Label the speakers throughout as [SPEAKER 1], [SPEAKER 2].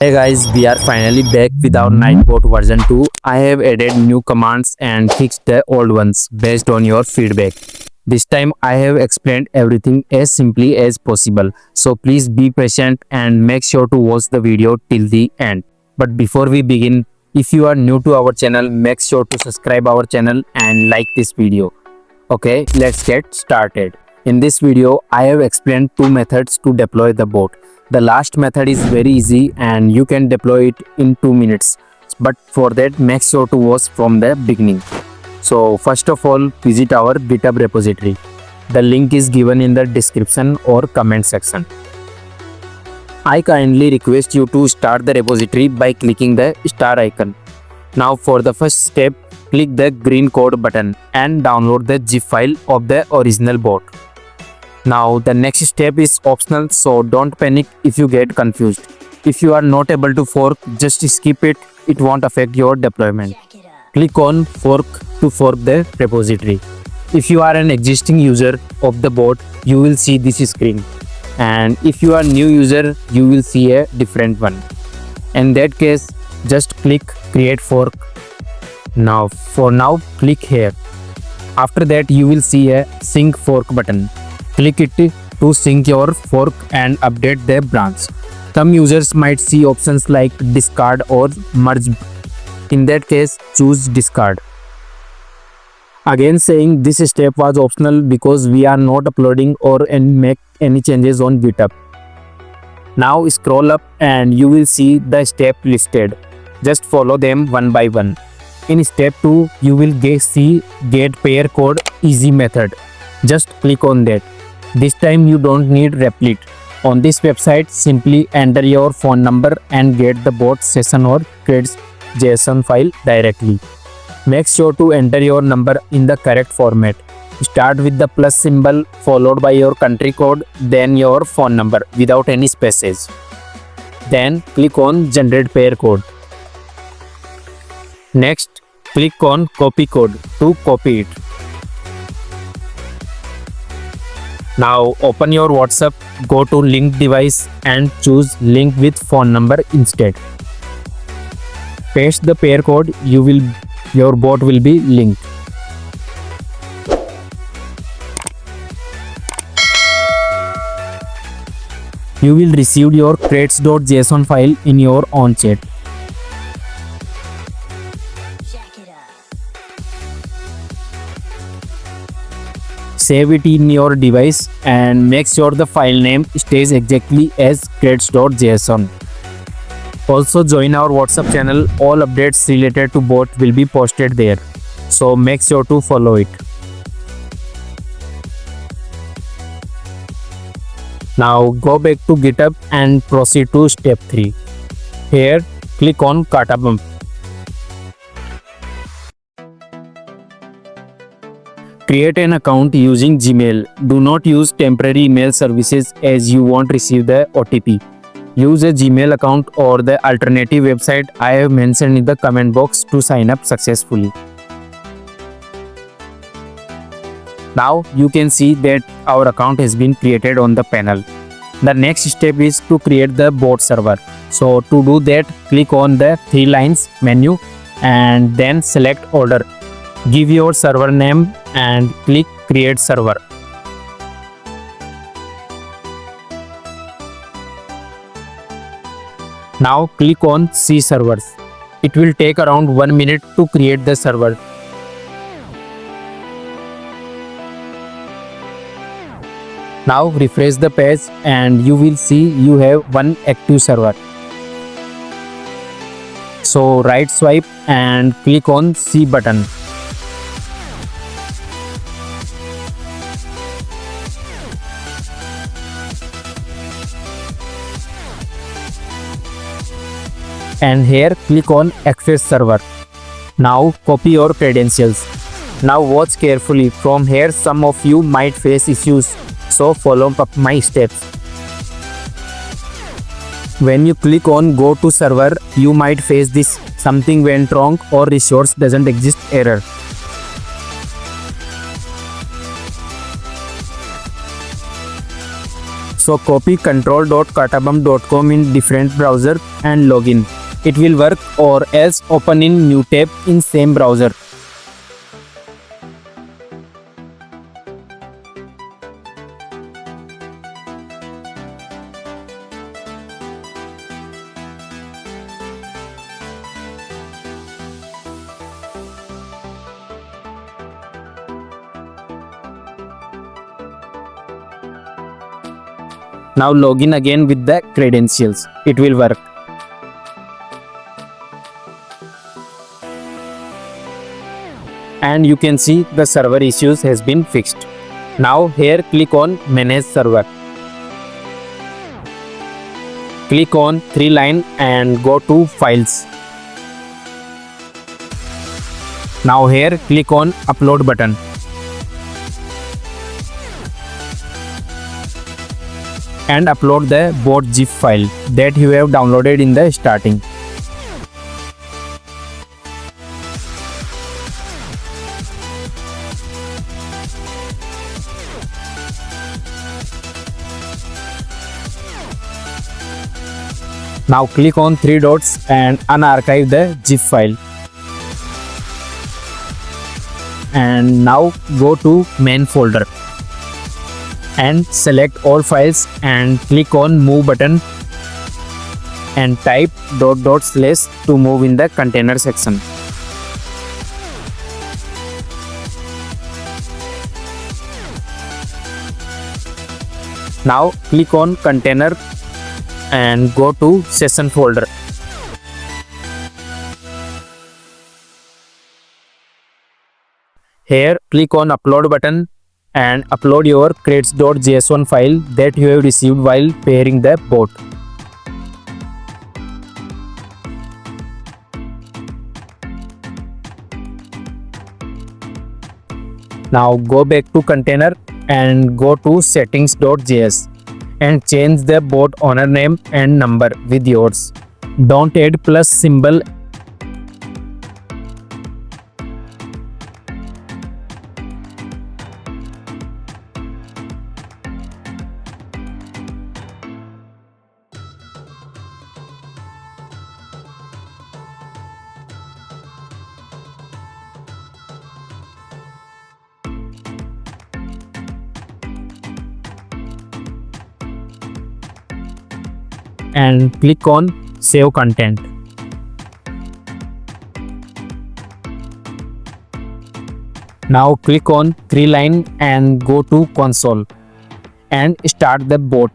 [SPEAKER 1] Hey guys, we are finally back with our Nightbot version 2. I have added new commands and fixed the old ones based on your feedback. This time I have explained everything as simply as possible. So please be patient and make sure to watch the video till the end. But before we begin, if you are new to our channel, make sure to subscribe our channel and like this video. Okay, let's get started. In this video, I have explained two methods to deploy the bot. The last method is very easy and you can deploy it in 2 minutes. But for that, make sure to watch from the beginning. So first of all, visit our GitHub repository. The link is given in the description or comment section. I kindly request you to start the repository by clicking the star icon. Now for the first step, click the green code button and download the zip file of the original bot. Now the next step is optional, so don't panic if you get confused. If you are not able to fork, just skip it, it won't affect your deployment. Click on fork to fork the repository. If you are an existing user of the bot, you will see this screen. And if you are new user, you will see a different one. In that case, just click create fork. Now click here. After that you will see a sync fork button. Click it to sync your fork and update the branch. Some users might see options like discard or merge. In that case, choose discard. Again saying this step was optional because we are not uploading or make any changes on GitHub. Now scroll up and you will see the step listed. Just follow them one by one. In step 2, you will see get pair code easy method. Just click on that. This time you don't need Replit. On this website, simply enter your phone number and get the bot session or creates JSON file directly. Make sure to enter your number in the correct format. Start with the plus symbol followed by your country code, then your phone number without any spaces. Then click on generate pair code. Next, click on copy code to copy it. Now open your WhatsApp, go to link device and choose link with phone number instead. Paste the pair code, your bot will be linked. You will receive your crates.json file in your own chat. Save it in your device and make sure the file name stays exactly as crates.json. Also join our WhatsApp channel, all updates related to bot will be posted there. So make sure to follow it. Now go back to GitHub and proceed to step 3. Here click on Katabump. Create an account using Gmail. Do not use temporary email services as you won't receive the OTP. Use a Gmail account or the alternative website I have mentioned in the comment box to sign up successfully. Now you can see that our account has been created on the panel. The next step is to create the bot server. So to do that, click on the 3 lines menu and then select order. Give your server name and click create server. Now click on see servers. It will take around 1 minute to create the server. Now refresh the page and you will see you have one active server. So right swipe and click on see button. And here click on access server. Now copy your credentials. Now watch carefully. From here some of you might face issues, so follow up my steps. When you click on go to server, you might face this something went wrong or resource doesn't exist error. So copy control.katabump.com in different browser and login. It will work, or else open in new tab in same browser. Now login again with the credentials. It will work. And you can see the server issues has been fixed. Now here click on manage server. Click on 3-line and go to files. Now here click on upload button. And upload the bot zip file that you have downloaded in the starting. Now click on 3 dots and unarchive the zip file. And now go to main folder and select all files and click on move button and type .. to move in the container section. Now click on container and go to session folder. Here click on upload button and upload your creds.json file that you have received while pairing the bot. Now go back to container and go to settings.js and change the bot owner name and number with yours. Don't add plus symbol. And click on save content. Now click on 3-line and go to console and start the bot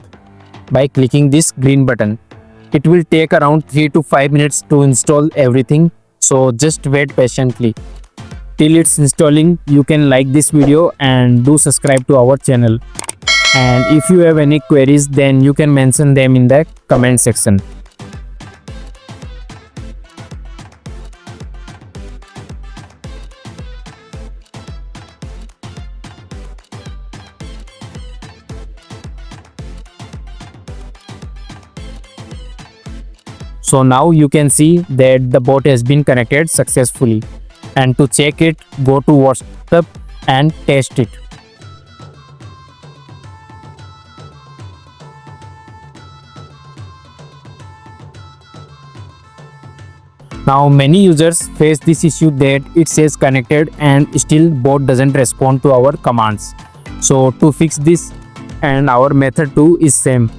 [SPEAKER 1] by clicking this green button. It will take around 3 to 5 minutes to install everything, so just wait patiently. Till it's installing, you can like this video and do subscribe to our channel. And if you have any queries, then you can mention them in the comment section. So now you can see that the bot has been connected successfully. And to check it, go to WhatsApp and test it. Now many users face this issue that it says connected and still bot doesn't respond to our commands. So to fix this, and our method too is same.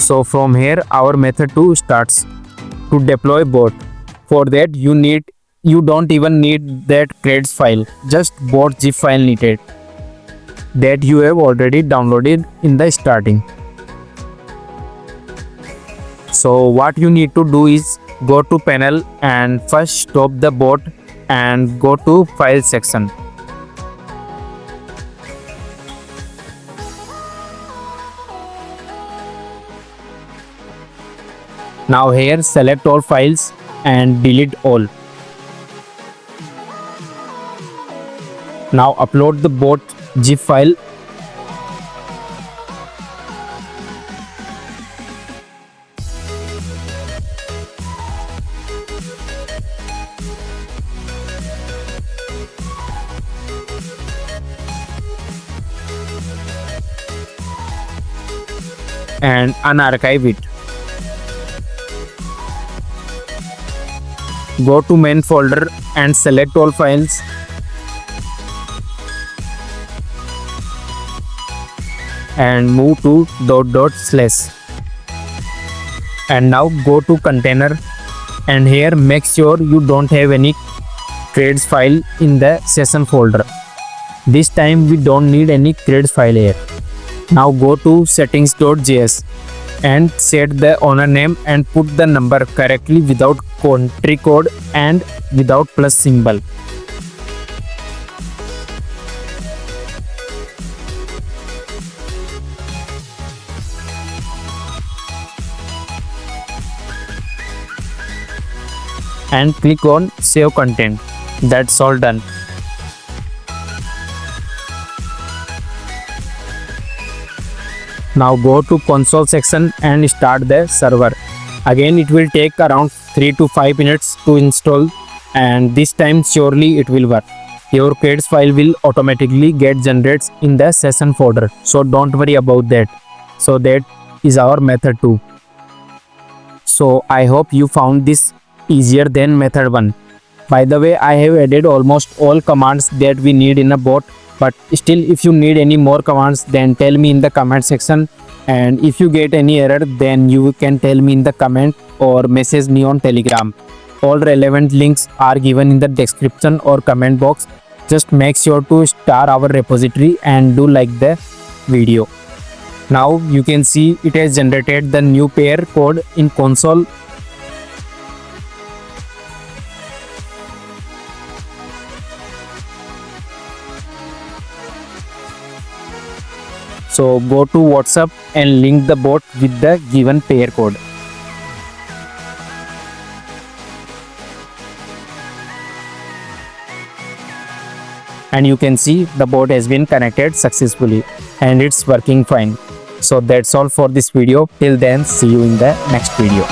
[SPEAKER 1] So from here our method 2 starts. To deploy bot, for that you don't even need that creds file, just bot zip file needed that you have already downloaded in the starting. So what you need to do is go to panel and first stop the bot and go to file section. Now here select all files and delete all. Now upload the both zip file. And unarchive it. Go to main folder and select all files. And move to // and now go to container, and here make sure you don't have any creds file in the session folder. This time we don't need any creds file here. Now go to settings.js and set the owner name and put the number correctly without country code and without plus symbol. And click on save content. That's all done. Now go to console section and start the server. Again it will take around 3 to 5 minutes to install, and this time surely it will work. Your creds file will automatically get generated in the session folder, so don't worry about that. So that is our method 2. So I hope you found this easier than method 1. By the way, I have added almost all commands that we need in a bot, but still if you need any more commands then tell me in the comment section, and if you get any error then you can tell me in the comment or message me on Telegram. All relevant links are given in the description or comment box. Just make sure to star our repository and do like the video. Now you can see it has generated the new pair code in console. So go to WhatsApp and link the bot with the given pair code. And you can see the bot has been connected successfully and it's working fine. So that's all for this video. Till then, see you in the next video.